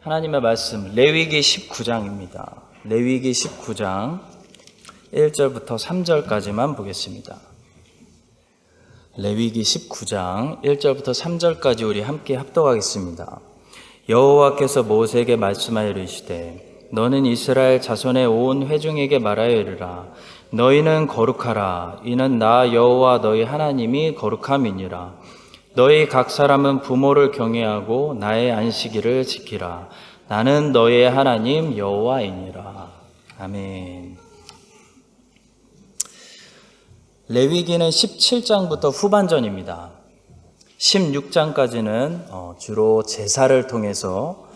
하나님의 말씀 레위기 19장입니다. 레위기 19장 1절부터 3절까지만 보겠습니다. 레위기 19장 1절부터 3절까지 우리 함께 합독하겠습니다. 여호와께서 모세에게 말씀하여 이르시되 너는 이스라엘 자손의 온 회중에게 말하여 이르라. 너희는 거룩하라. 이는 나 여호와 너희 하나님이 거룩함이니라. 너희 각 사람은 부모를 경외하고 나의 안식일을 지키라. 나는 너희의 하나님 여호와이니라. 아멘. 레위기는 17장부터 후반전입니다. 16장까지는 주로 제사를 통해서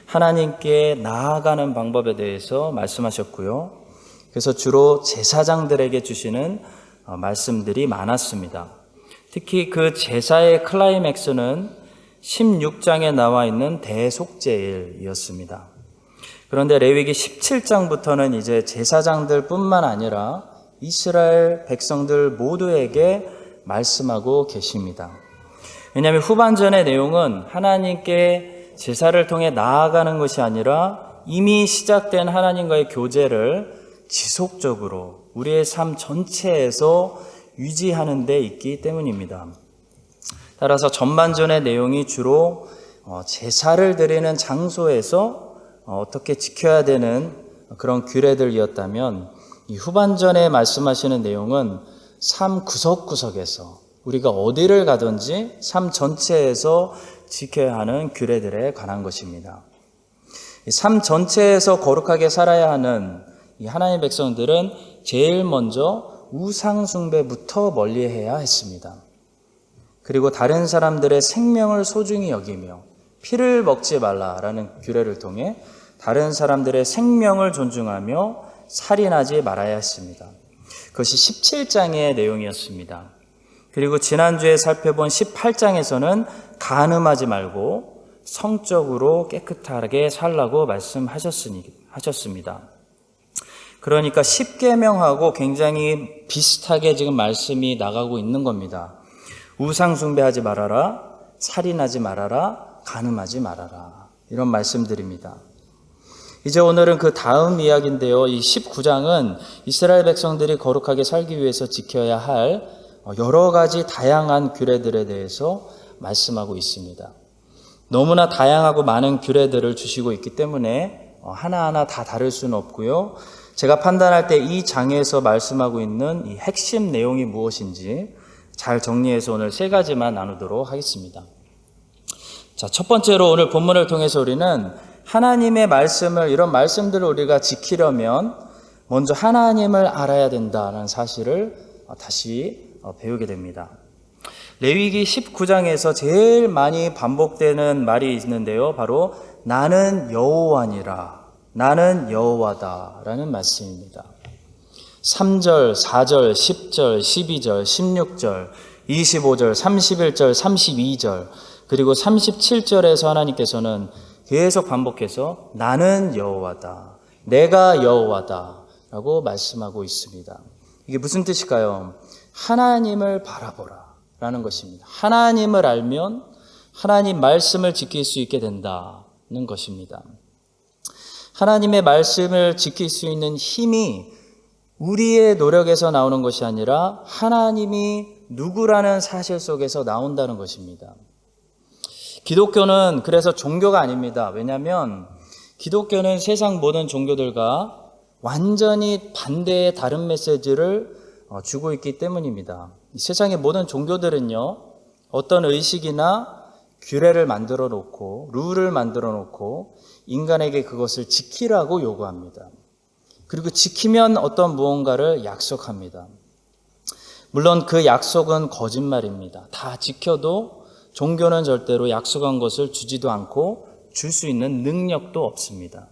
하나님께 나아가는 방법에 대해서 말씀하셨고요. 그래서 주로 제사장들에게 주시는 말씀들이 많았습니다. 특히 그 제사의 클라이맥스는 16장에 나와 있는 대속제일이었습니다. 그런데 레위기 17장부터는 이제 제사장들 뿐만 아니라 이스라엘 백성들 모두에게 말씀하고 계십니다. 왜냐하면 후반전의 내용은 하나님께 제사를 통해 나아가는 것이 아니라 이미 시작된 하나님과의 교제를 지속적으로 우리의 삶 전체에서 유지하는 데 있기 때문입니다. 따라서 전반전의 내용이 주로 제사를 드리는 장소에서 어떻게 지켜야 되는 그런 규례들이었다면 이 후반전에 말씀하시는 내용은 삶 구석구석에서 우리가 어디를 가든지 삶 전체에서 지켜야 하는 규례들에 관한 것입니다. 삶 전체에서 거룩하게 살아야 하는 이 하나님의 백성들은 제일 먼저 우상 숭배부터 멀리해야 했습니다. 그리고 다른 사람들의 생명을 소중히 여기며 피를 먹지 말라라는 규례를 통해 다른 사람들의 생명을 존중하며 살인하지 말아야 했습니다. 그것이 17장의 내용이었습니다. 그리고 지난주에 살펴본 18장에서는 간음하지 말고 성적으로 깨끗하게 살라고 말씀하셨습니다. 그러니까 10계명하고 굉장히 비슷하게 지금 말씀이 나가고 있는 겁니다. 우상 숭배하지 말아라, 살인하지 말아라, 간음하지 말아라. 이런 말씀들입니다. 이제 오늘은 그 다음 이야기인데요. 이 19장은 이스라엘 백성들이 거룩하게 살기 위해서 지켜야 할 여러 가지 다양한 규례들에 대해서 말씀하고 있습니다. 너무나 다양하고 많은 규례들을 주시고 있기 때문에 하나하나 다 다를 수는 없고요. 제가 판단할 때 이 장에서 말씀하고 있는 이 핵심 내용이 무엇인지 잘 정리해서 오늘 세 가지만 나누도록 하겠습니다. 자, 첫 번째로 오늘 본문을 통해서 우리는 하나님의 말씀을, 이런 말씀들을 우리가 지키려면 먼저 하나님을 알아야 된다는 사실을 다시 배우게 됩니다. 레위기 19장에서 제일 많이 반복되는 말이 있는데요. 바로 나는 여호와니라. 나는 여호와다 라는 말씀입니다. 3절, 4절, 10절, 12절, 16절, 25절, 31절, 32절 그리고 37절에서 하나님께서는 계속 반복해서 나는 여호와다, 내가 여호와다 라고 말씀하고 있습니다. 이게 무슨 뜻일까요? 하나님을 바라보라 라는 것입니다. 하나님을 알면 하나님 말씀을 지킬 수 있게 된다는 것입니다. 하나님의 말씀을 지킬 수 있는 힘이 우리의 노력에서 나오는 것이 아니라 하나님이 누구라는 사실 속에서 나온다는 것입니다. 기독교는 그래서 종교가 아닙니다. 왜냐하면 기독교는 세상 모든 종교들과 완전히 반대의 다른 메시지를 주고 있기 때문입니다. 세상의 모든 종교들은요, 어떤 의식이나 규례를 만들어 놓고 룰을 만들어 놓고 인간에게 그것을 지키라고 요구합니다. 그리고 지키면 어떤 무언가를 약속합니다. 물론 그 약속은 거짓말입니다. 다 지켜도 종교는 절대로 약속한 것을 주지도 않고 줄 수 있는 능력도 없습니다.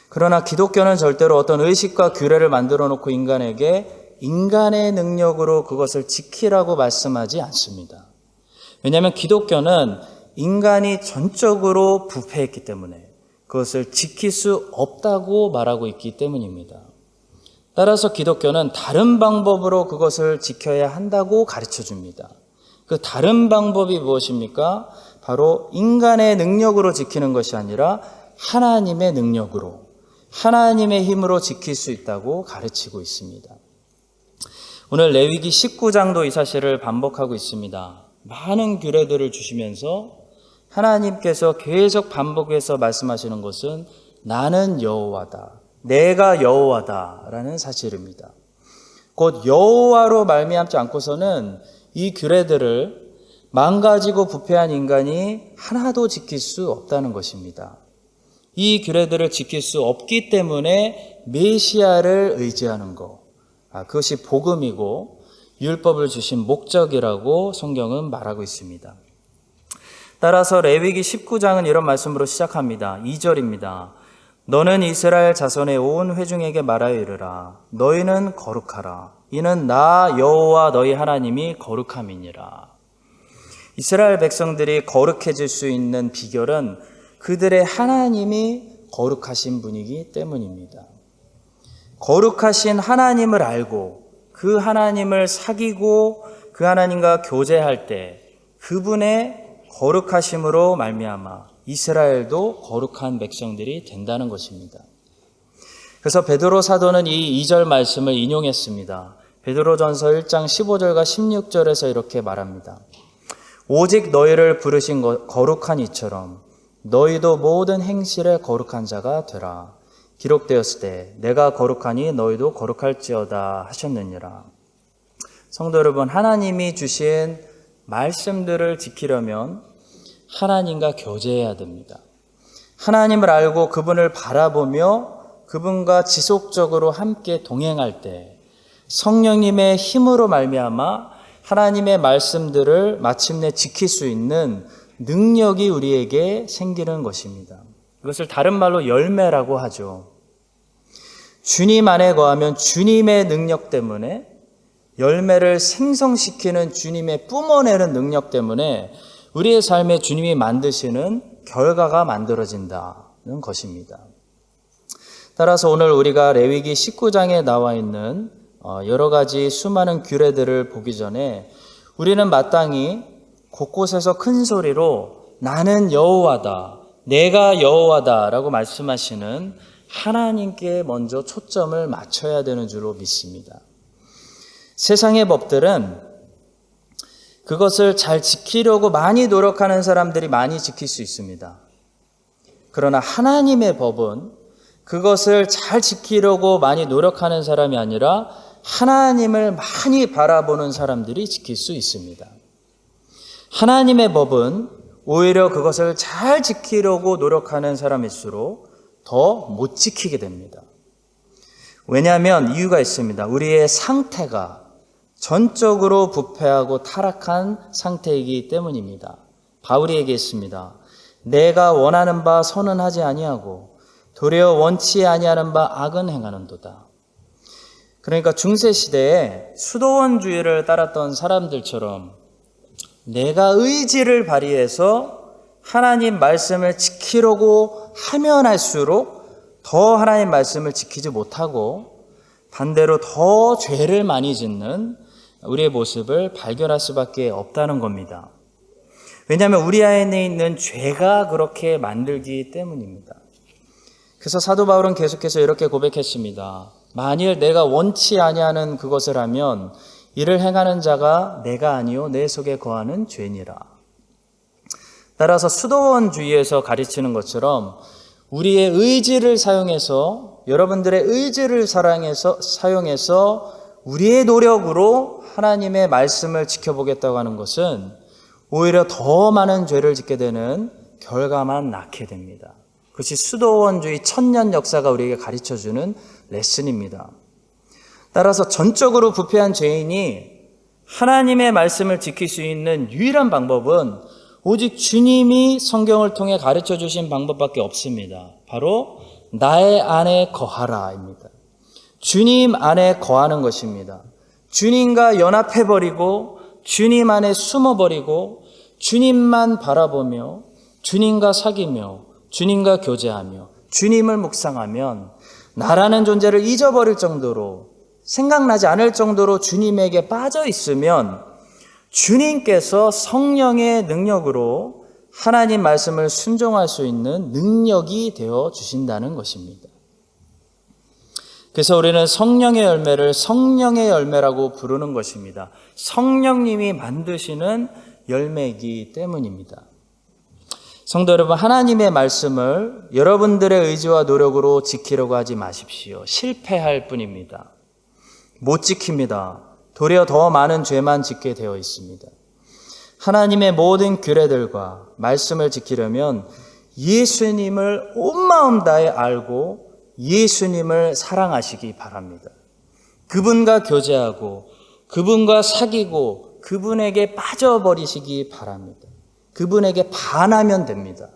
그러나 기독교는 절대로 어떤 의식과 규례를 만들어 놓고 인간에게 인간의 능력으로 그것을 지키라고 말씀하지 않습니다. 왜냐하면 기독교는 인간이 전적으로 부패했기 때문에 그것을 지킬 수 없다고 말하고 있기 때문입니다. 따라서 기독교는 다른 방법으로 그것을 지켜야 한다고 가르쳐 줍니다. 그 다른 방법이 무엇입니까? 바로 인간의 능력으로 지키는 것이 아니라 하나님의 능력으로, 하나님의 힘으로 지킬 수 있다고 가르치고 있습니다. 오늘 레위기 19장도 이 사실을 반복하고 있습니다. 많은 규례들을 주시면서 하나님께서 계속 반복해서 말씀하시는 것은 나는 여호와다, 내가 여호와다 라는 사실입니다. 곧 여호와로 말미암지 않고서는 이 규례들을 망가지고 부패한 인간이 하나도 지킬 수 없다는 것입니다. 이 규례들을 지킬 수 없기 때문에 메시아를 의지하는 것, 그것이 복음이고 율법을 주신 목적이라고 성경은 말하고 있습니다. 따라서 레위기 19장은 이런 말씀으로 시작합니다. 2절입니다. 너는 이스라엘 자손의 온 회중에게 말하여 이르라. 너희는 거룩하라. 이는 나 여호와 너희 하나님이 거룩함이니라. 이스라엘 백성들이 거룩해질 수 있는 비결은 그들의 하나님이 거룩하신 분이기 때문입니다. 거룩하신 하나님을 알고 그 하나님을 사귀고 그 하나님과 교제할 때 그분의 거룩하심으로 말미암아 이스라엘도 거룩한 백성들이 된다는 것입니다. 그래서 베드로 사도는 이 2절 말씀을 인용했습니다. 베드로전서 1장 15절과 16절에서 이렇게 말합니다. 오직 너희를 부르신 거룩한 이처럼 너희도 모든 행실에 거룩한 자가 되라. 기록되었을 때 내가 거룩하니 너희도 거룩할지어다 하셨느니라. 성도 여러분, 하나님이 주신 말씀들을 지키려면 하나님과 교제해야 됩니다. 하나님을 알고 그분을 바라보며 그분과 지속적으로 함께 동행할 때 성령님의 힘으로 말미암아 하나님의 말씀들을 마침내 지킬 수 있는 능력이 우리에게 생기는 것입니다. 이것을 다른 말로 열매라고 하죠. 주님 안에 거하면 주님의 능력 때문에, 열매를 생성시키는 주님의 뿜어내는 능력 때문에 우리의 삶에 주님이 만드시는 결과가 만들어진다는 것입니다. 따라서 오늘 우리가 레위기 19장에 나와 있는 여러 가지 수많은 규례들을 보기 전에 우리는 마땅히 곳곳에서 큰 소리로 나는 여호와다, 내가 여호와다 라고 말씀하시는 하나님께 먼저 초점을 맞춰야 되는 줄로 믿습니다. 세상의 법들은 그것을 잘 지키려고 많이 노력하는 사람들이 많이 지킬 수 있습니다. 그러나 하나님의 법은 그것을 잘 지키려고 많이 노력하는 사람이 아니라 하나님을 많이 바라보는 사람들이 지킬 수 있습니다. 하나님의 법은 오히려 그것을 잘 지키려고 노력하는 사람일수록 더 못 지키게 됩니다. 왜냐하면 이유가 있습니다. 우리의 상태가 전적으로 부패하고 타락한 상태이기 때문입니다. 바울이 얘기했습니다. 내가 원하는 바 선은 하지 아니하고 도리어 원치 아니하는 바 악은 행하는도다. 그러니까 중세시대에 수도원주의를 따랐던 사람들처럼 내가 의지를 발휘해서 하나님 말씀을 지키려고 하면 할수록 더 하나님 말씀을 지키지 못하고 반대로 더 죄를 많이 짓는 우리의 모습을 발견할 수밖에 없다는 겁니다. 왜냐하면 우리 안에 있는 죄가 그렇게 만들기 때문입니다. 그래서 사도 바울은 계속해서 이렇게 고백했습니다. 만일 내가 원치 아니하는 그것을 하면 이를 행하는 자가 내가 아니요 내 속에 거하는 죄니라. 따라서 수도원주의에서 가르치는 것처럼 우리의 의지를 사용해서, 여러분들의 의지를 사용해서 우리의 노력으로 하나님의 말씀을 지켜보겠다고 하는 것은 오히려 더 많은 죄를 짓게 되는 결과만 낳게 됩니다. 그것이 수도원주의 천년 역사가 우리에게 가르쳐주는 레슨입니다. 따라서 전적으로 부패한 죄인이 하나님의 말씀을 지킬 수 있는 유일한 방법은 오직 주님이 성경을 통해 가르쳐 주신 방법밖에 없습니다. 바로 나의 안에 거하라입니다. 주님 안에 거하는 것입니다. 주님과 연합해버리고 주님 안에 숨어버리고 주님만 바라보며 주님과 사귀며 주님과 교제하며 주님을 묵상하면 나라는 존재를 잊어버릴 정도로, 생각나지 않을 정도로 주님에게 빠져 있으면 주님께서 성령의 능력으로 하나님 말씀을 순종할 수 있는 능력이 되어 주신다는 것입니다. 그래서 우리는 성령의 열매를 성령의 열매라고 부르는 것입니다. 성령님이 만드시는 열매이기 때문입니다. 성도 여러분, 하나님의 말씀을 여러분들의 의지와 노력으로 지키려고 하지 마십시오. 실패할 뿐입니다. 못 지킵니다. 도리어 더 많은 죄만 짓게 되어 있습니다. 하나님의 모든 규례들과 말씀을 지키려면 예수님을 온 마음 다해 알고 예수님을 사랑하시기 바랍니다. 그분과 교제하고 그분과 사귀고 그분에게 빠져버리시기 바랍니다. 그분에게 반하면 됩니다.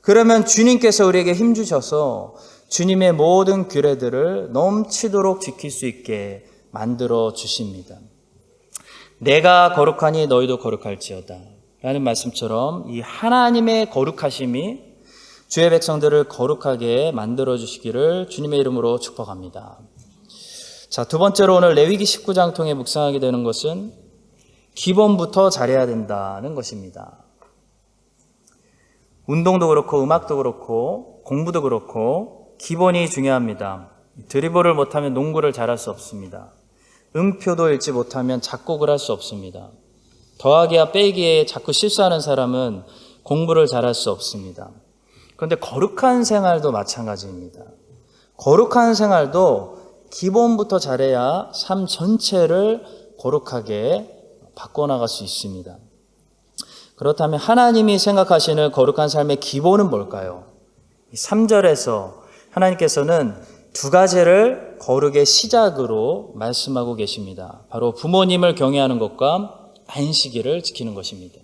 그러면 주님께서 우리에게 힘주셔서 주님의 모든 규례들을 넘치도록 지킬 수 있게 만들어 주십니다. 내가 거룩하니 너희도 거룩할지어다 라는 말씀처럼 이 하나님의 거룩하심이 주의 백성들을 거룩하게 만들어 주시기를 주님의 이름으로 축복합니다. 자, 두 번째로 오늘 레위기 19장 통해 묵상하게 되는 것은 기본부터 잘해야 된다는 것입니다. 운동도 그렇고 음악도 그렇고 공부도 그렇고 기본이 중요합니다. 드리블을 못하면 농구를 잘할 수 없습니다. 음표도 읽지 못하면 작곡을 할 수 없습니다. 더하기와 빼기에 자꾸 실수하는 사람은 공부를 잘할 수 없습니다. 그런데 거룩한 생활도 마찬가지입니다. 거룩한 생활도 기본부터 잘해야 삶 전체를 거룩하게 바꿔나갈 수 있습니다. 그렇다면 하나님이 생각하시는 거룩한 삶의 기본은 뭘까요? 3절에서 하나님께서는 두 가지를 거룩의 시작으로 말씀하고 계십니다. 바로 부모님을 경외하는 것과 안식일을 지키는 것입니다.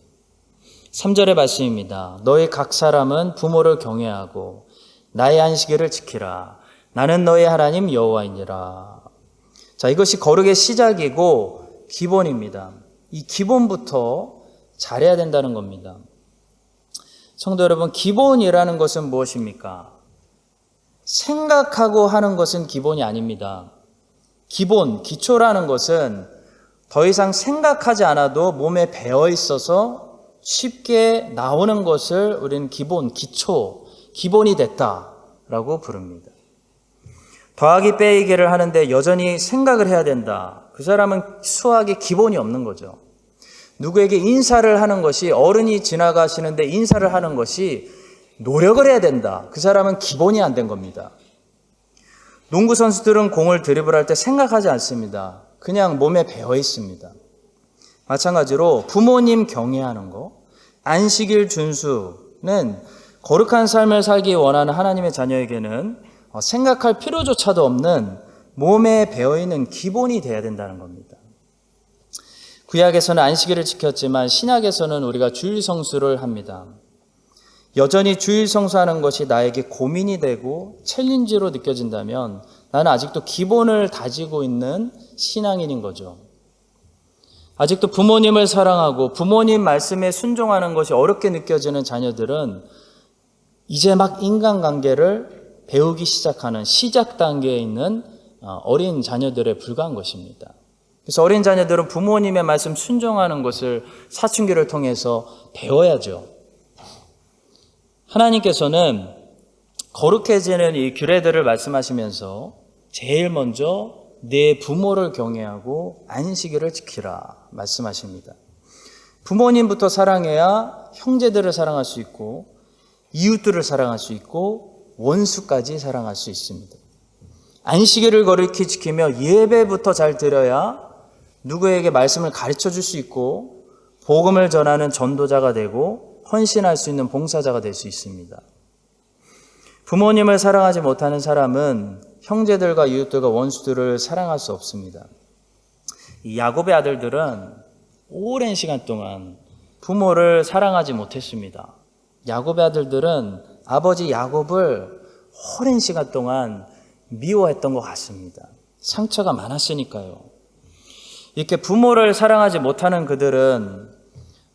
3절의 말씀입니다. 너희 각 사람은 부모를 경외하고 나의 안식일을 지키라. 나는 너희 하나님 여호와이니라. 자, 이것이 거룩의 시작이고 기본입니다. 이 기본부터 잘해야 된다는 겁니다. 성도 여러분, 기본이라는 것은 무엇입니까? 생각하고 하는 것은 기본이 아닙니다. 기본, 기초라는 것은 더 이상 생각하지 않아도 몸에 배어 있어서 쉽게 나오는 것을 우리는 기본, 기초, 기본이 됐다라고 부릅니다. 더하기 빼기를 하는데 여전히 생각을 해야 된다. 그 사람은 수학에 기본이 없는 거죠. 누구에게 인사를 하는 것이, 어른이 지나가시는데 인사를 하는 것이 노력을 해야 된다. 그 사람은 기본이 안 된 겁니다. 농구 선수들은 공을 드리블할 때 생각하지 않습니다. 그냥 몸에 배어 있습니다. 마찬가지로 부모님 경외하는 거, 안식일 준수는 거룩한 삶을 살기 원하는 하나님의 자녀에게는 생각할 필요조차도 없는 몸에 배어있는 기본이 돼야 된다는 겁니다. 구약에서는 안식일을 지켰지만 신약에서는 우리가 주일 성수를 합니다. 여전히 주일 성수하는 것이 나에게 고민이 되고 챌린지로 느껴진다면 나는 아직도 기본을 다지고 있는 신앙인인 거죠. 아직도 부모님을 사랑하고 부모님 말씀에 순종하는 것이 어렵게 느껴지는 자녀들은 이제 막 인간관계를 배우기 시작하는 시작 단계에 있는 어린 자녀들에 불과한 것입니다. 그래서 어린 자녀들은 부모님의 말씀 순종하는 것을 사춘기를 통해서 배워야죠. 하나님께서는 거룩해지는 이 규례들을 말씀하시면서 제일 먼저 내 부모를 경외하고 안식일을 지키라 말씀하십니다. 부모님부터 사랑해야 형제들을 사랑할 수 있고 이웃들을 사랑할 수 있고 원수까지 사랑할 수 있습니다. 안식일을 거룩히 지키며 예배부터 잘 드려야 누구에게 말씀을 가르쳐 줄 수 있고 복음을 전하는 전도자가 되고 헌신할 수 있는 봉사자가 될 수 있습니다. 부모님을 사랑하지 못하는 사람은 형제들과 이웃들과 원수들을 사랑할 수 없습니다. 이 야곱의 아들들은 오랜 시간 동안 부모를 사랑하지 못했습니다. 야곱의 아들들은 아버지 야곱을 오랜 시간 동안 미워했던 것 같습니다. 상처가 많았으니까요. 이렇게 부모를 사랑하지 못하는 그들은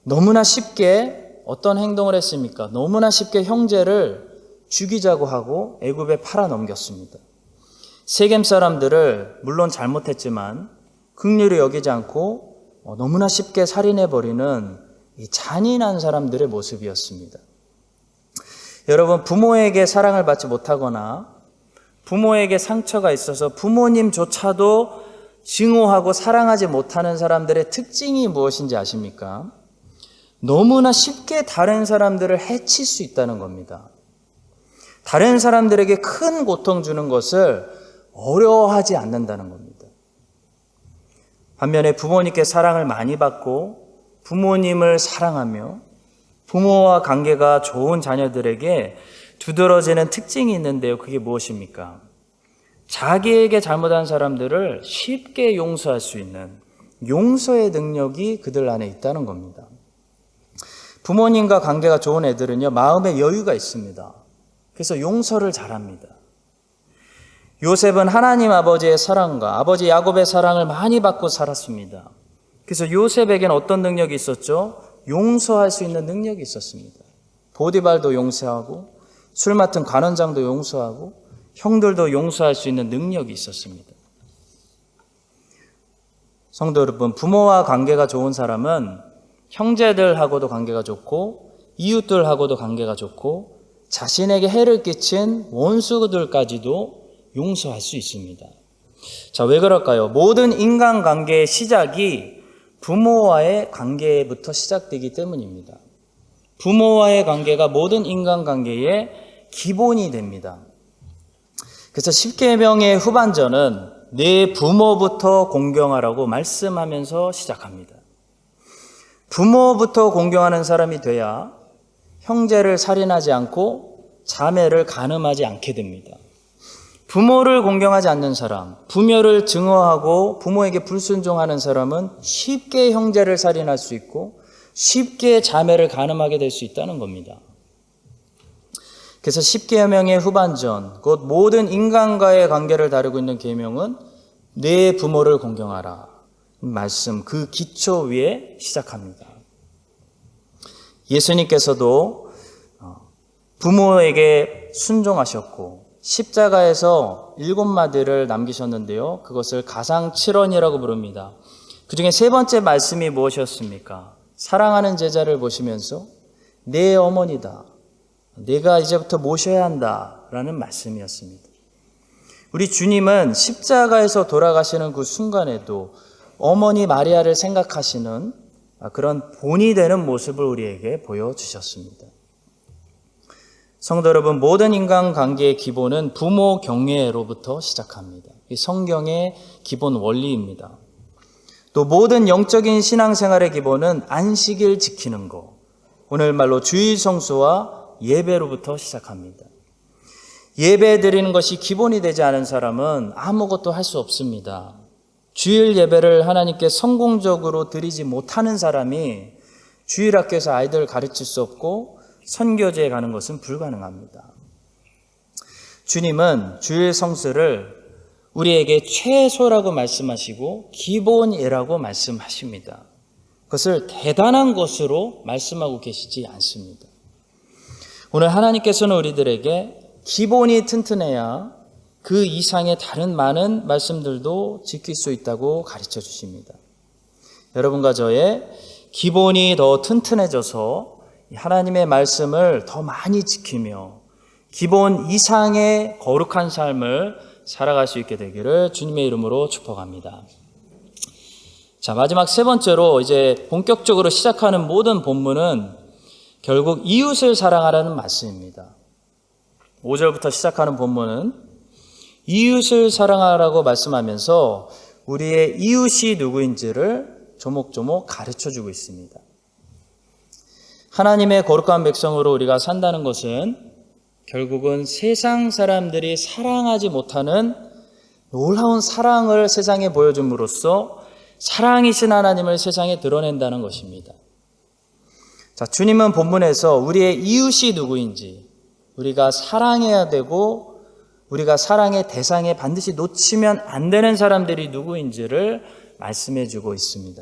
너무나 쉽게 어떤 행동을 했습니까? 너무나 쉽게 형제를 죽이자고 하고 애굽에 팔아넘겼습니다. 세겜 사람들을 물론 잘못했지만 긍휼히 여기지 않고 너무나 쉽게 살인해버리는 이 잔인한 사람들의 모습이었습니다. 여러분, 부모에게 사랑을 받지 못하거나 부모에게 상처가 있어서 부모님조차도 증오하고 사랑하지 못하는 사람들의 특징이 무엇인지 아십니까? 너무나 쉽게 다른 사람들을 해칠 수 있다는 겁니다. 다른 사람들에게 큰 고통 주는 것을 어려워하지 않는다는 겁니다. 반면에 부모님께 사랑을 많이 받고 부모님을 사랑하며 부모와 관계가 좋은 자녀들에게 두드러지는 특징이 있는데요. 그게 무엇입니까? 자기에게 잘못한 사람들을 쉽게 용서할 수 있는 용서의 능력이 그들 안에 있다는 겁니다. 부모님과 관계가 좋은 애들은요, 마음에 여유가 있습니다. 그래서 용서를 잘합니다. 요셉은 하나님 아버지의 사랑과 아버지 야곱의 사랑을 많이 받고 살았습니다. 그래서 요셉에게는 어떤 능력이 있었죠? 용서할 수 있는 능력이 있었습니다. 보디발도 용서하고 술 맡은 관원장도 용서하고 형들도 용서할 수 있는 능력이 있었습니다. 성도 여러분, 부모와 관계가 좋은 사람은 형제들하고도 관계가 좋고 이웃들하고도 관계가 좋고 자신에게 해를 끼친 원수들까지도 용서할 수 있습니다. 자, 왜 그럴까요? 모든 인간관계의 시작이 부모와의 관계부터 시작되기 때문입니다. 부모와의 관계가 모든 인간관계의 기본이 됩니다. 그래서 십계명의 후반전은 내 부모부터 공경하라고 말씀하면서 시작합니다. 부모부터 공경하는 사람이 돼야 형제를 살인하지 않고 자매를 간음하지 않게 됩니다. 부모를 공경하지 않는 사람, 부모를 증오하고 부모에게 불순종하는 사람은 쉽게 형제를 살인할 수 있고 쉽게 자매를 간음하게 될 수 있다는 겁니다. 그래서 십계명의 후반전, 곧 모든 인간과의 관계를 다루고 있는 계명은 내 부모를 공경하라. 말씀, 그 기초 위에 시작합니다. 예수님께서도 부모에게 순종하셨고 십자가에서 7마디를 남기셨는데요. 그것을 가상칠언이라고 부릅니다. 그 중에 세 번째 말씀이 무엇이었습니까? 사랑하는 제자를 보시면서 내 어머니다. 내가 이제부터 모셔야 한다라는 말씀이었습니다. 우리 주님은 십자가에서 돌아가시는 그 순간에도 어머니 마리아를 생각하시는 그런 본이 되는 모습을 우리에게 보여주셨습니다. 성도 여러분, 모든 인간관계의 기본은 부모 경외로부터 시작합니다. 이 성경의 기본 원리입니다. 또 모든 영적인 신앙생활의 기본은 안식일 지키는 것, 오늘 말로 주일 성수와 예배로부터 시작합니다. 예배 드리는 것이 기본이 되지 않은 사람은 아무것도 할 수 없습니다. 주일 예배를 하나님께 성공적으로 드리지 못하는 사람이 주일학교에서 아이들을 가르칠 수 없고 선교제에 가는 것은 불가능합니다. 주님은 주일 성수를 우리에게 최소라고 말씀하시고 기본이라고 말씀하십니다. 그것을 대단한 것으로 말씀하고 계시지 않습니다. 오늘 하나님께서는 우리들에게 기본이 튼튼해야 그 이상의 다른 많은 말씀들도 지킬 수 있다고 가르쳐 주십니다. 여러분과 저의 기본이 더 튼튼해져서 하나님의 말씀을 더 많이 지키며 기본 이상의 거룩한 삶을 살아갈 수 있게 되기를 주님의 이름으로 축복합니다. 자, 마지막 세 번째로 이제 본격적으로 시작하는 모든 본문은 결국 이웃을 사랑하라는 말씀입니다. 5절부터 시작하는 본문은 이웃을 사랑하라고 말씀하면서 우리의 이웃이 누구인지를 조목조목 가르쳐주고 있습니다. 하나님의 거룩한 백성으로 우리가 산다는 것은 결국은 세상 사람들이 사랑하지 못하는 놀라운 사랑을 세상에 보여줌으로써 사랑이신 하나님을 세상에 드러낸다는 것입니다. 자, 주님은 본문에서 우리의 이웃이 누구인지, 우리가 사랑해야 되고 우리가 사랑의 대상에 반드시 놓치면 안 되는 사람들이 누구인지를 말씀해 주고 있습니다.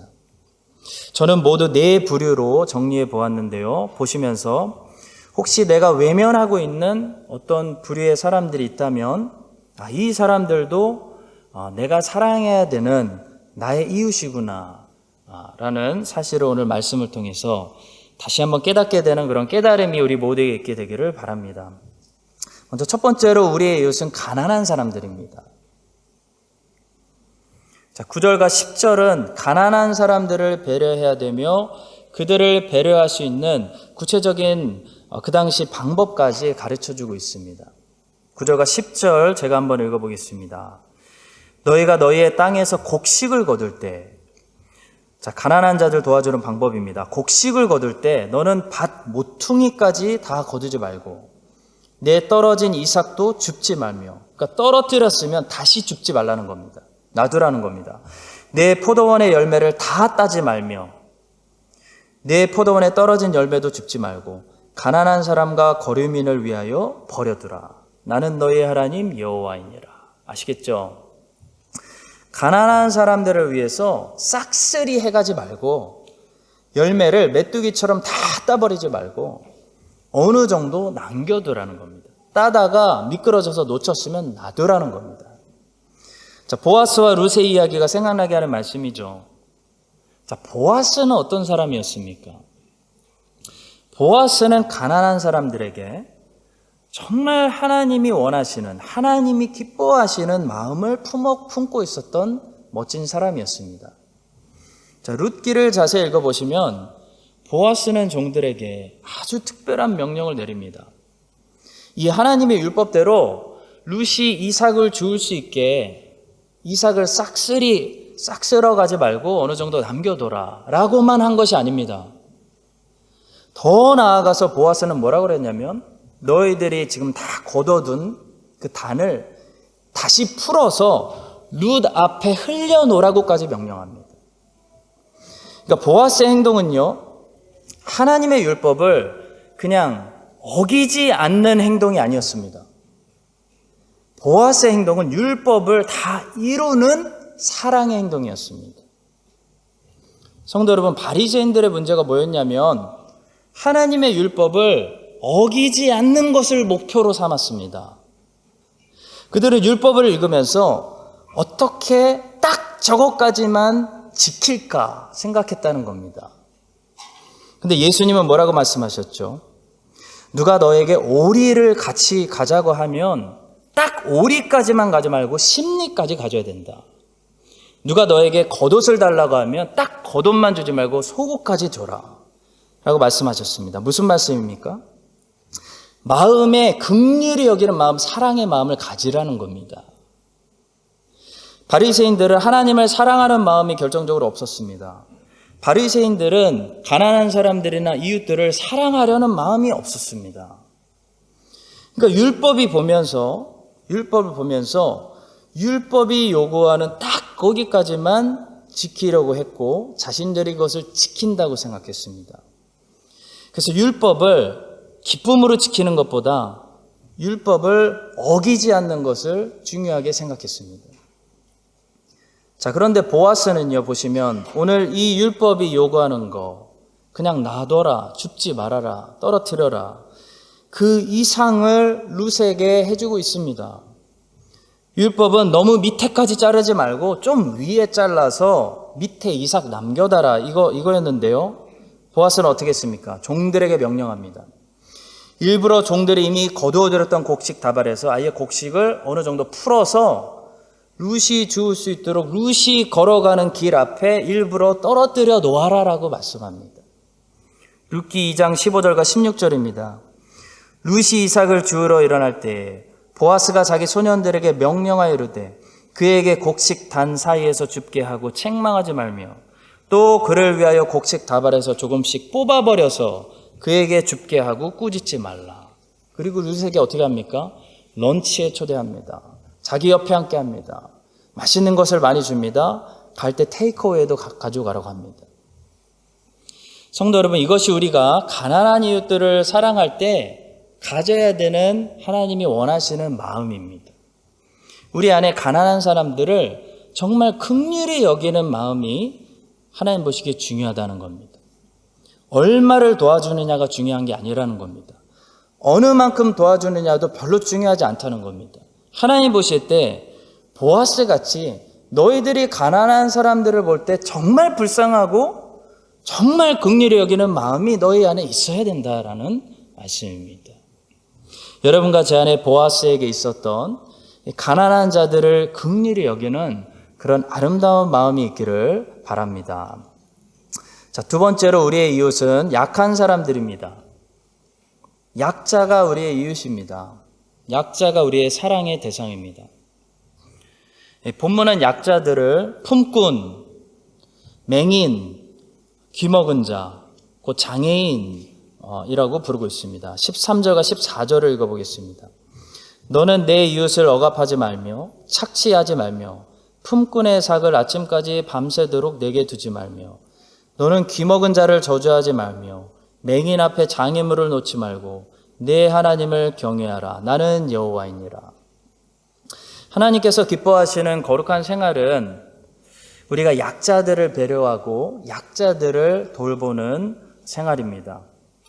저는 모두 네 부류로 정리해 보았는데요. 보시면서 혹시 내가 외면하고 있는 어떤 부류의 사람들이 있다면 이 사람들도 내가 사랑해야 되는 나의 이웃이구나 라는 사실을 오늘 말씀을 통해서 다시 한번 깨닫게 되는 그런 깨달음이 우리 모두에게 있게 되기를 바랍니다. 먼저 첫 번째로 우리의 이웃은 가난한 사람들입니다. 자, 9절과 10절은 가난한 사람들을 배려해야 되며 그들을 배려할 수 있는 구체적인 그 당시 방법까지 가르쳐주고 있습니다. 9절과 10절 제가 한번 읽어보겠습니다. 너희가 너희의 땅에서 곡식을 거둘 때, 자, 가난한 자들 도와주는 방법입니다. 곡식을 거둘 때 너는 밭 모퉁이까지 다 거두지 말고 내 떨어진 이삭도 줍지 말며, 그러니까 떨어뜨렸으면 다시 줍지 말라는 겁니다. 놔두라는 겁니다. 내 포도원의 열매를 다 따지 말며 내 포도원에 떨어진 열매도 줍지 말고 가난한 사람과 거류민을 위하여 버려두라. 나는 너희 하나님 여호와이니라. 아시겠죠? 가난한 사람들을 위해서 싹쓸이 해가지 말고 열매를 메뚜기처럼 다 따버리지 말고 어느 정도 남겨두라는 겁니다. 따다가 미끄러져서 놓쳤으면 놔두라는 겁니다. 자, 보아스와 룻의 이야기가 생각나게 하는 말씀이죠. 자, 보아스는 어떤 사람이었습니까? 보아스는 가난한 사람들에게 정말 하나님이 원하시는, 하나님이 기뻐하시는 마음을 품고 있었던 멋진 사람이었습니다. 자, 룻기를 자세히 읽어보시면 보아스는 종들에게 아주 특별한 명령을 내립니다. 이 하나님의 율법대로 룻이 이삭을 주울 수 있게 이삭을 싹 쓸어 가지 말고 어느 정도 남겨둬라 라고만 한 것이 아닙니다. 더 나아가서 보아스는 뭐라고 그랬냐면 너희들이 지금 다 걷어둔 그 단을 다시 풀어서 룻 앞에 흘려놓으라고까지 명령합니다. 그러니까 보아스의 행동은요, 하나님의 율법을 그냥 어기지 않는 행동이 아니었습니다. 보아스의 행동은 율법을 다 이루는 사랑의 행동이었습니다. 성도 여러분, 바리새인들의 문제가 뭐였냐면 하나님의 율법을 어기지 않는 것을 목표로 삼았습니다. 그들은 율법을 읽으면서 어떻게 딱 저것까지만 지킬까 생각했다는 겁니다. 근데 예수님은 뭐라고 말씀하셨죠? 누가 너에게 오리를 같이 가자고 하면 딱 오리까지만 가지 말고 십리까지 가져야 된다. 누가 너에게 겉옷을 달라고 하면 딱 겉옷만 주지 말고 속옷까지 줘라 라고 말씀하셨습니다. 무슨 말씀입니까? 마음에 긍휼히 여기는 마음, 사랑의 마음을 가지라는 겁니다. 바리새인들은 하나님을 사랑하는 마음이 결정적으로 없었습니다. 바리새인들은 가난한 사람들이나 이웃들을 사랑하려는 마음이 없었습니다. 그러니까 율법을 보면서 율법이 요구하는 딱 거기까지만 지키려고 했고 자신들이 그것을 지킨다고 생각했습니다. 그래서 율법을 기쁨으로 지키는 것보다 율법을 어기지 않는 것을 중요하게 생각했습니다. 자, 그런데 보아스는요, 보시면 오늘 이 율법이 요구하는 거 그냥 놔둬라, 줍지 말아라, 떨어뜨려라, 그 이상을 룻에게 해주고 있습니다. 율법은 너무 밑에까지 자르지 말고 좀 위에 잘라서 밑에 이삭 남겨달라, 이거였는데요. 보아스는 어떻게 했습니까? 종들에게 명령합니다. 일부러 종들이 이미 거두어들였던 곡식 다발에서 아예 곡식을 어느 정도 풀어서 룻이 주울 수 있도록 룻이 걸어가는 길 앞에 일부러 떨어뜨려 놓아라라고 말씀합니다. 룻기 2장 15절과 16절입니다. 룻이 이삭을 주우러 일어날 때 보아스가 자기 소년들에게 명령하여 이르되 그에게 곡식 단 사이에서 줍게 하고 책망하지 말며 또 그를 위하여 곡식 다발에서 조금씩 뽑아버려서 그에게 줍게 하고 꾸짖지 말라. 그리고 룻에게 어떻게 합니까? 런치에 초대합니다. 자기 옆에 함께 합니다. 맛있는 것을 많이 줍니다. 갈 때 테이크어웨이도 가져가라고 합니다. 성도 여러분, 이것이 우리가 가난한 이웃들을 사랑할 때 가져야 되는 하나님이 원하시는 마음입니다. 우리 안에 가난한 사람들을 정말 긍휼히 여기는 마음이 하나님 보시기에 중요하다는 겁니다. 얼마를 도와주느냐가 중요한 게 아니라는 겁니다. 어느 만큼 도와주느냐도 별로 중요하지 않다는 겁니다. 하나님 보실 때 보아스 같이 너희들이 가난한 사람들을 볼 때 정말 불쌍하고 정말 긍휼히 여기는 마음이 너희 안에 있어야 된다라는 말씀입니다. 여러분과 제 안에 보아스에게 있었던 가난한 자들을 긍휼히 여기는 그런 아름다운 마음이 있기를 바랍니다. 자, 두 번째로 우리의 이웃은 약한 사람들입니다. 약자가 우리의 이웃입니다. 약자가 우리의 사랑의 대상입니다. 본문은 약자들을 품꾼, 맹인, 귀먹은 자, 곧 장애인이라고 부르고 있습니다. 13절과 14절을 읽어보겠습니다. 너는 내 이웃을 억압하지 말며 착취하지 말며 품꾼의 삭을 아침까지 밤새도록 내게 두지 말며 너는 귀먹은 자를 저주하지 말며 맹인 앞에 장애물을 놓지 말고 내 하나님을 경외하라. 나는 여호와이니라. 하나님께서 기뻐하시는 거룩한 생활은 우리가 약자들을 배려하고 약자들을 돌보는 생활입니다.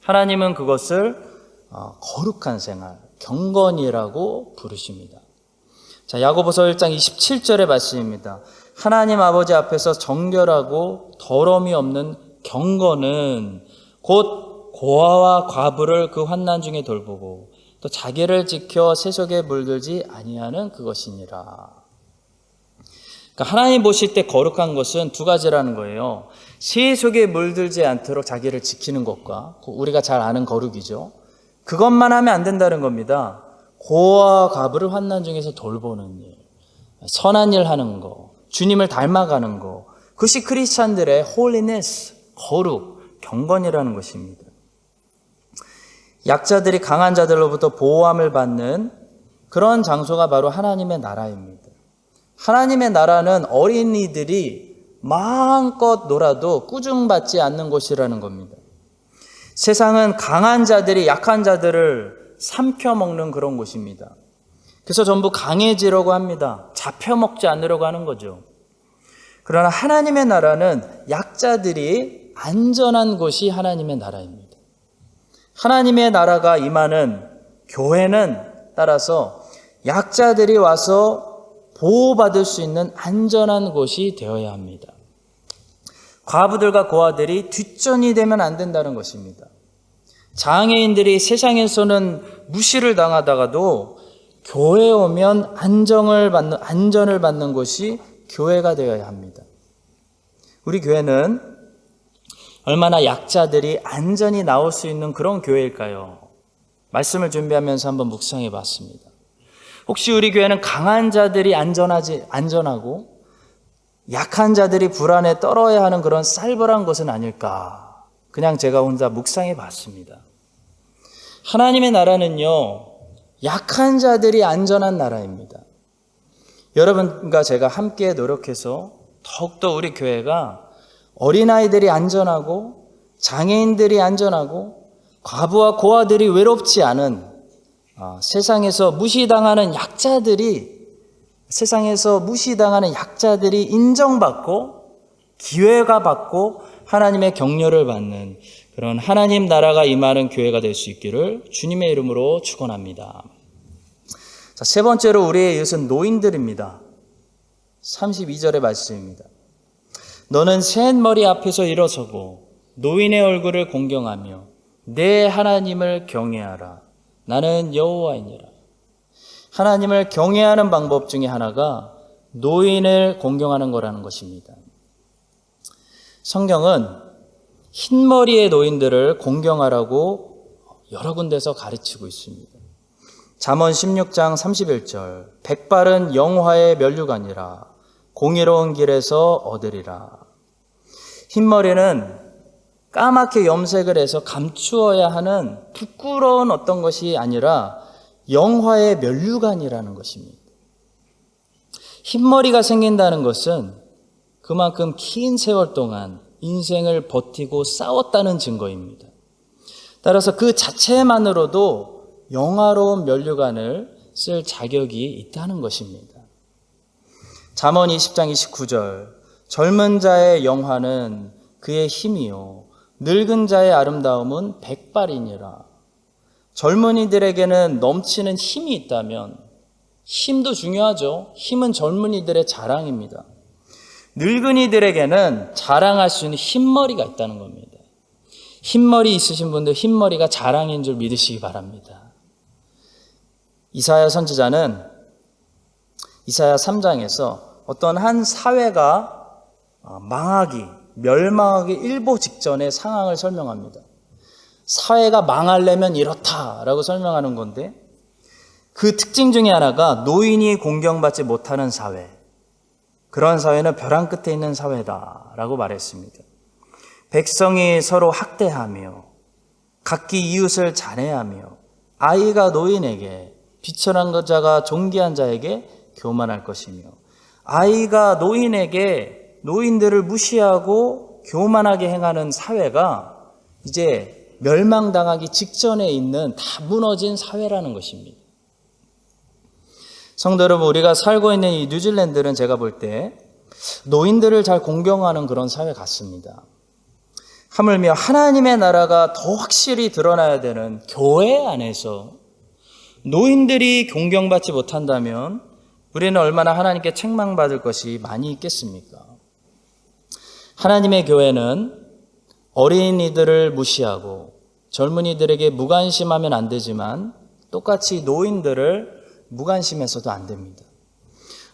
하나님은 그것을 거룩한 생활, 경건이라고 부르십니다. 자, 야고보서 1장 27절의 말씀입니다. 하나님 아버지 앞에서 정결하고 더러움이 없는 경건은 곧 고아와 과부를 그 환난 중에 돌보고 또 자기를 지켜 세속에 물들지 아니하는 그것이니라. 그러니까 하나님 보실 때 거룩한 것은 두 가지라는 거예요. 세속에 물들지 않도록 자기를 지키는 것과 우리가 잘 아는 거룩이죠. 그것만 하면 안 된다는 겁니다. 고아와 과부를 환난 중에서 돌보는 일, 선한 일 하는 거, 주님을 닮아가는 거, 그것이 크리스찬들의 홀리네스, 거룩, 경건이라는 것입니다. 약자들이 강한 자들로부터 보호함을 받는 그런 장소가 바로 하나님의 나라입니다. 하나님의 나라는 어린이들이 마음껏 놀아도 꾸중받지 않는 곳이라는 겁니다. 세상은 강한 자들이 약한 자들을 삼켜먹는 그런 곳입니다. 그래서 전부 강해지려고 합니다. 잡혀먹지 않으려고 하는 거죠. 그러나 하나님의 나라는 약자들이 안전한 곳이 하나님의 나라입니다. 하나님의 나라가 임하는 교회는 따라서 약자들이 와서 보호받을 수 있는 안전한 곳이 되어야 합니다. 과부들과 고아들이 뒷전이 되면 안 된다는 것입니다. 장애인들이 세상에서는 무시를 당하다가도 교회에 오면 안전을 받는 곳이 교회가 되어야 합니다. 우리 교회는 얼마나 약자들이 안전히 나올 수 있는 그런 교회일까요? 말씀을 준비하면서 한번 묵상해 봤습니다. 혹시 우리 교회는 강한 자들이 안전하고 약한 자들이 불안에 떨어야 하는 그런 살벌한 것은 아닐까? 그냥 제가 혼자 묵상해 봤습니다. 하나님의 나라는요, 약한 자들이 안전한 나라입니다. 여러분과 제가 함께 노력해서 더욱더 우리 교회가 어린아이들이 안전하고 장애인들이 안전하고 과부와 고아들이 외롭지 않은 세상에서 무시당하는 약자들이 인정받고 기회가 받고 하나님의 격려를 받는 그런 하나님 나라가 임하는 교회가 될 수 있기를 주님의 이름으로 축원합니다. 자, 세 번째로 우리의 이웃은 노인들입니다. 32절의 말씀입니다. 너는 센 머리 앞에서 일어서고 노인의 얼굴을 공경하며 내 하나님을 경외하라. 나는 여호와이니라. 하나님을 경외하는 방법 중에 하나가 노인을 공경하는 거라는 것입니다. 성경은 흰머리의 노인들을 공경하라고 여러 군데서 가르치고 있습니다. 잠언 16장 31절 백발은 영화의 면류관이라 공의로운 길에서 얻으리라. 흰머리는 까맣게 염색을 해서 감추어야 하는 부끄러운 어떤 것이 아니라 영화의 면류관이라는 것입니다. 흰머리가 생긴다는 것은 그만큼 긴 세월 동안 인생을 버티고 싸웠다는 증거입니다. 따라서 그 자체만으로도 영화로운 면류관을 쓸 자격이 있다는 것입니다. 잠언 20장 29절 젊은 자의 영화는 그의 힘이요 늙은 자의 아름다움은 백발이니라. 젊은이들에게는 넘치는 힘이 있다면 힘도 중요하죠. 힘은 젊은이들의 자랑입니다. 늙은이들에게는 자랑할 수 있는 흰머리가 있다는 겁니다. 흰머리 있으신 분들 흰머리가 자랑인 줄 믿으시기 바랍니다. 이사야 선지자는 이사야 3장에서 어떤 한 사회가 멸망하기 일보 직전의 상황을 설명합니다. 사회가 망하려면 이렇다라고 설명하는 건데 그 특징 중에 하나가 노인이 공경받지 못하는 사회, 그런 사회는 벼랑 끝에 있는 사회다라고 말했습니다. 백성이 서로 학대하며 각기 이웃을 잔해하며 아이가 노인에게 비천한 자가 존귀한 자에게 교만할 것이며 아이가 노인들을 무시하고 교만하게 행하는 사회가 이제 멸망당하기 직전에 있는 다 무너진 사회라는 것입니다. 성도 여러분, 우리가 살고 있는 이 뉴질랜드는 제가 볼 때 노인들을 잘 공경하는 그런 사회 같습니다. 하물며 하나님의 나라가 더 확실히 드러나야 되는 교회 안에서 노인들이 공경받지 못한다면 우리는 얼마나 하나님께 책망받을 것이 많이 있겠습니까? 하나님의 교회는 어린이들을 무시하고 젊은이들에게 무관심하면 안 되지만 똑같이 노인들을 무관심해서도 안 됩니다.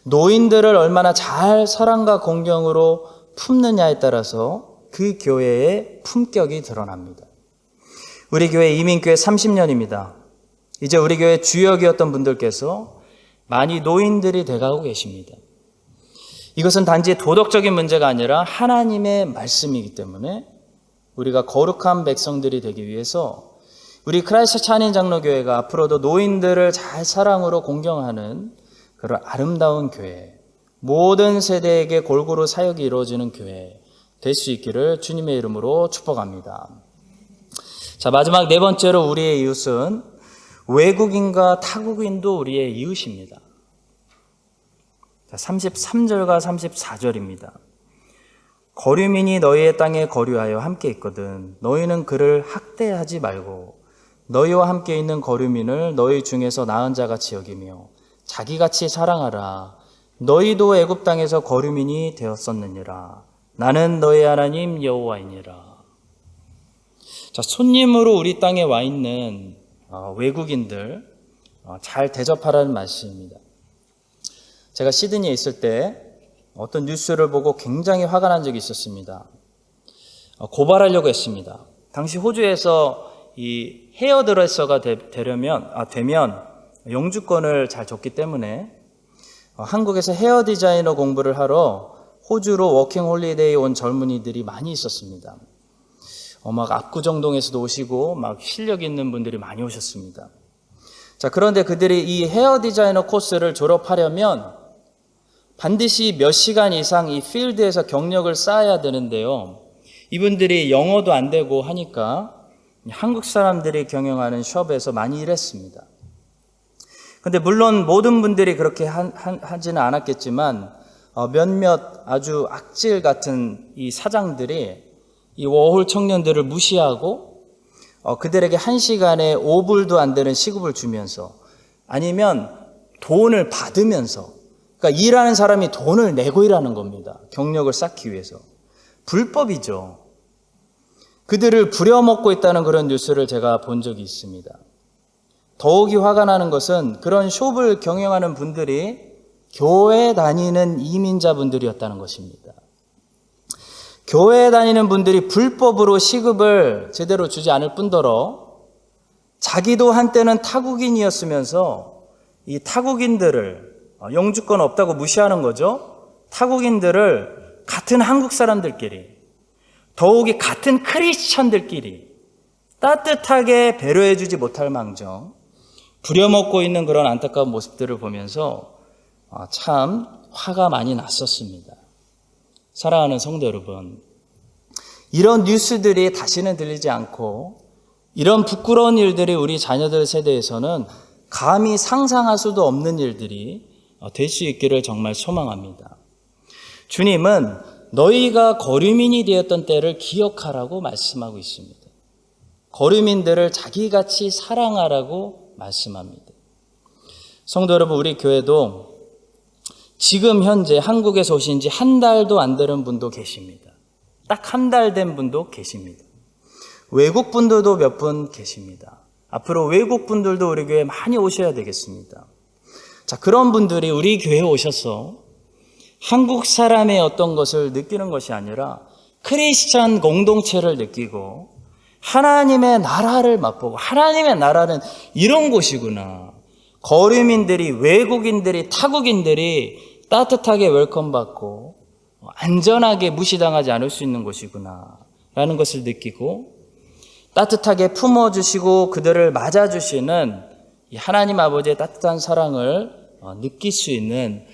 노인들을 얼마나 잘 사랑과 공경으로 품느냐에 따라서 그 교회의 품격이 드러납니다. 우리 교회 이민교회 30년입니다. 이제 우리 교회 주역이었던 분들께서 많이 노인들이 돼가고 계십니다. 이것은 단지 도덕적인 문제가 아니라 하나님의 말씀이기 때문에 우리가 거룩한 백성들이 되기 위해서 우리 크라이스트 찬인 장로교회가 앞으로도 노인들을 잘 사랑으로 공경하는 그런 아름다운 교회, 모든 세대에게 골고루 사역이 이루어지는 교회 될 수 있기를 주님의 이름으로 축복합니다. 자, 마지막 네 번째로 우리의 이웃은 외국인과 타국인도 우리의 이웃입니다. 자, 33절과 34절입니다. 거류민이 너희의 땅에 거류하여 함께 있거든 너희는 그를 학대하지 말고 너희와 함께 있는 거류민을 너희 중에서 나은 자같이 여기며 자기같이 사랑하라. 너희도 애굽 땅에서 거류민이 되었었느니라. 나는 너희 하나님 여호와이니라. 자, 손님으로 우리 땅에 와 있는 외국인들 잘 대접하라는 말씀입니다. 제가 시드니에 있을 때 어떤 뉴스를 보고 굉장히 화가 난 적이 있었습니다. 고발하려고 했습니다. 당시 호주에서 이 헤어드레서가 되면 영주권을 잘 줬기 때문에 한국에서 헤어 디자이너 공부를 하러 호주로 워킹 홀리데이 온 젊은이들이 많이 있었습니다. 막 압구정동에서도 오시고 막 실력 있는 분들이 많이 오셨습니다. 자, 그런데 그들이 이 헤어 디자이너 코스를 졸업하려면 반드시 몇 시간 이상 이 필드에서 경력을 쌓아야 되는데요. 이분들이 영어도 안 되고 하니까 한국 사람들이 경영하는 숍에서 많이 일했습니다. 근데 물론 모든 분들이 그렇게 하지는 않았겠지만 몇몇 아주 악질 같은 이 사장들이 이 워홀 청년들을 무시하고 그들에게 1시간에 5불도 안 되는 시급을 주면서 아니면 돈을 받으면서, 그러니까 일하는 사람이 돈을 내고 일하는 겁니다. 경력을 쌓기 위해서. 불법이죠. 그들을 부려먹고 있다는 그런 뉴스를 제가 본 적이 있습니다. 더욱이 화가 나는 것은 그런 숍을 경영하는 분들이 교회 다니는 이민자분들이었다는 것입니다. 교회 다니는 분들이 불법으로 시급을 제대로 주지 않을 뿐더러 자기도 한때는 타국인이었으면서 이 타국인들을 영주권 없다고 무시하는 거죠. 타국인들을 같은 한국 사람들끼리, 더욱이 같은 크리스천들끼리 따뜻하게 배려해 주지 못할 망정 부려먹고 있는 그런 안타까운 모습들을 보면서 참 화가 많이 났었습니다. 사랑하는 성도 여러분, 이런 뉴스들이 다시는 들리지 않고 이런 부끄러운 일들이 우리 자녀들 세대에서는 감히 상상할 수도 없는 일들이 될 수 있기를 정말 소망합니다. 주님은 너희가 거류민이 되었던 때를 기억하라고 말씀하고 있습니다. 거류민들을 자기같이 사랑하라고 말씀합니다. 성도 여러분, 우리 교회도 지금 현재 한국에서 오신 지 한 달도 안 되는 분도 계십니다. 딱 한 달 된 분도 계십니다. 외국 분들도 몇 분 계십니다. 앞으로 외국 분들도 우리 교회에 많이 오셔야 되겠습니다. 자, 그런 분들이 우리 교회에 오셔서 한국 사람의 어떤 것을 느끼는 것이 아니라 크리스찬 공동체를 느끼고 하나님의 나라를 맛보고, 하나님의 나라는 이런 곳이구나. 거류민들이, 외국인들이, 타국인들이 따뜻하게 웰컴받고 안전하게 무시당하지 않을 수 있는 곳이구나 라는 것을 느끼고, 따뜻하게 품어주시고 그들을 맞아주시는 이 하나님 아버지의 따뜻한 사랑을 느낄 수 있는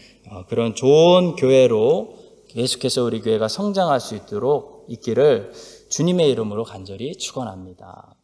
그런 좋은 교회로 계속해서 우리 교회가 성장할 수 있도록 있기를 주님의 이름으로 간절히 축원합니다.